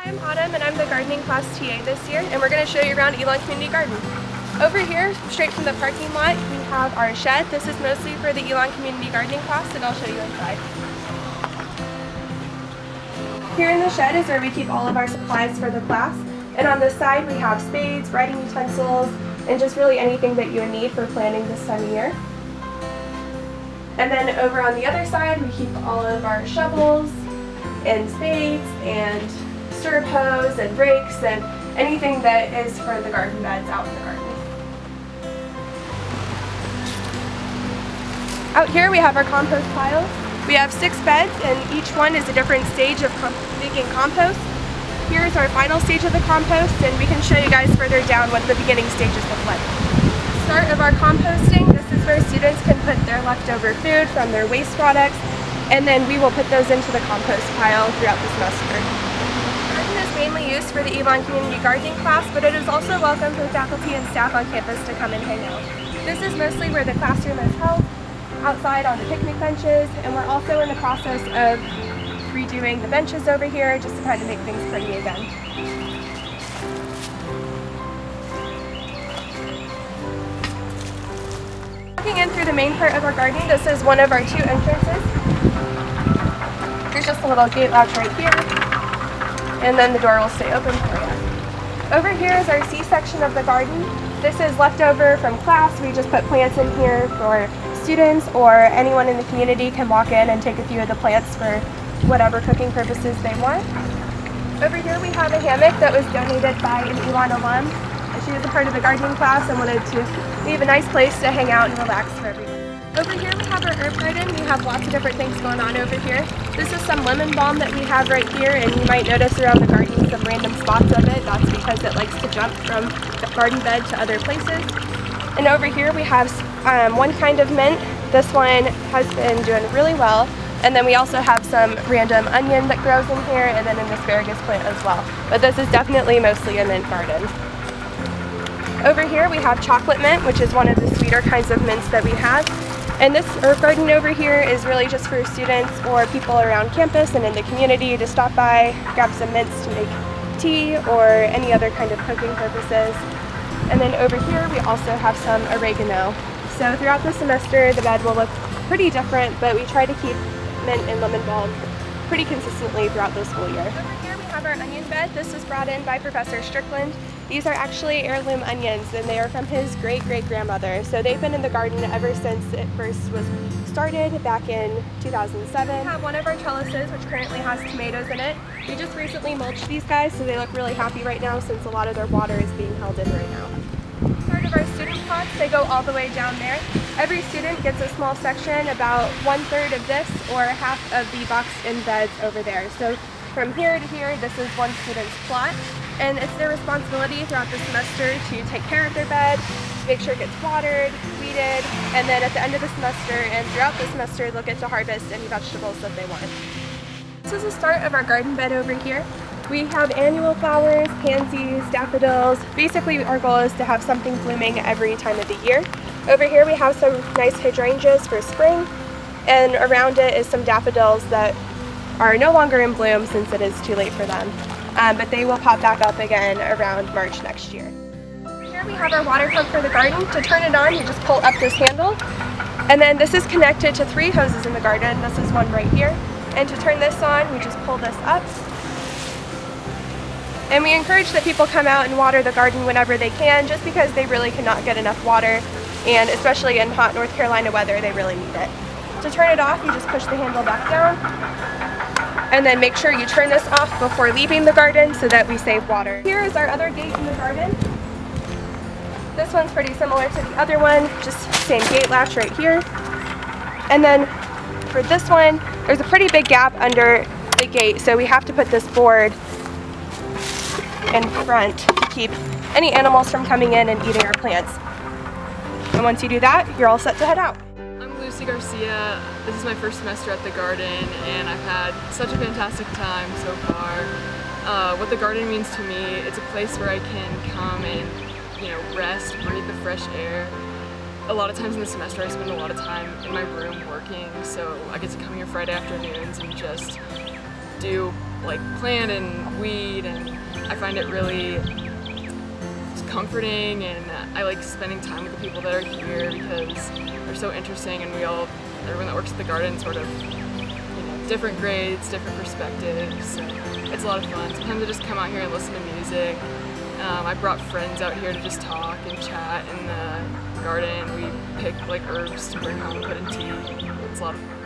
I'm Autumn and I'm the gardening class TA this year, and we're going to show you around Elon Community Garden. Over here, straight from the parking lot, we have our shed. This is mostly for the Elon Community Gardening class, and I'll show you inside. Here in the shed is where we keep all of our supplies for the class, and on this side we have spades, writing utensils, and just really anything that you would need for planting this time of year. And then over on the other side we keep all of our shovels and spades and stirrup hoes and rakes and anything that is for the garden beds out in the garden. Out here we have our compost piles. We have 6 beds and each one is a different stage of making compost. Here's our final stage of the compost, and we can show you guys further down what the beginning stages look like. Start of our composting, this is where students can put their leftover food from their waste products, and then we will put those into the compost pile throughout the semester. The garden is mainly used for the Elon Community Gardening class, but it is also welcome for faculty and staff on campus to come and hang out. This is mostly where the classroom is held, outside on the picnic benches, and we're also in the process of redoing the benches over here just to kind of make things pretty again. Walking in through the main part of our garden, this is one of our 2 entrances. There's just a little gate latch right here, and then the door will stay open for you. Over here is our C section of the garden. This is leftover from class. We just put plants in here for students, or anyone in the community can walk in and take a few of the plants for whatever cooking purposes they want. Over here we have a hammock that was donated by an Elon alum. She was a part of the gardening class and wanted to leave a nice place to hang out and relax for everyone. Over here we have our herb garden. We have lots of different things going on over here. This is some lemon balm that we have right here, and you might notice around the garden some random spots of it. That's because it likes to jump from the garden bed to other places. And over here we have one kind of mint. This one has been doing really well. And then we also have some random onion that grows in here, and then an asparagus plant as well. But this is definitely mostly a mint garden. Over here we have chocolate mint, which is one of the sweeter kinds of mints that we have. And this herb garden over here is really just for students or people around campus and in the community to stop by, grab some mints to make tea or any other kind of cooking purposes. And then over here we also have some oregano. So throughout the semester the bed will look pretty different, but we try to keep mint and lemon balm pretty consistently throughout the school year. Over here we have our onion bed. This was brought in by Professor Strickland. These are actually heirloom onions, and they are from his great-great-grandmother. So they've been in the garden ever since it first was started back in 2007. We have one of our trellises which currently has tomatoes in it. We just recently mulched these guys, so they look really happy right now since a lot of their water is being held in right now. Part of our student pots, they go all the way down there. Every student gets a small section, about 1/3 of this or half of the boxed-in beds over there. So from here to here, this is one student's plot, and it's their responsibility throughout the semester to take care of their bed, make sure it gets watered, weeded, and then at the end of the semester and throughout the semester, they'll get to harvest any vegetables that they want. This is the start of our garden bed over here. We have annual flowers, pansies, daffodils. Basically, our goal is to have something blooming every time of the year. Over here we have some nice hydrangeas for spring, and around it is some daffodils that are no longer in bloom since it is too late for them. But they will pop back up again around March next year. Over here we have our water pump for the garden. To turn it on, you just pull up this handle, and then this is connected to 3 hoses in the garden. This is one right here. And to turn this on, we just pull this up. And we encourage that people come out and water the garden whenever they can, just because they really cannot get enough water, and especially in hot North Carolina weather, they really need it. To turn it off, you just push the handle back down, and then make sure you turn this off before leaving the garden so that we save water. Here is our other gate in the garden. This one's pretty similar to the other one, just same gate latch right here. And then for this one, there's a pretty big gap under the gate, so we have to put this board in front to keep any animals from coming in and eating our plants. And once you do that, you're all set to head out. I'm Lucy Garcia. This is my first semester at the garden, and I've had such a fantastic time so far. What the garden means to me, it's a place where I can come and rest, breathe the fresh air. A lot of times in the semester I spend a lot of time in my room working, so I get to come here Friday afternoons and just do like plant and weed, and I find it really comforting, and I like spending time with the people that are here because they're so interesting, and everyone that works at the garden sort of, different grades, different perspectives, so it's a lot of fun. Sometimes I just come out here and listen to music. I brought friends out here to just talk and chat in the garden. We pick like herbs to bring home and put in tea. It's a lot of fun.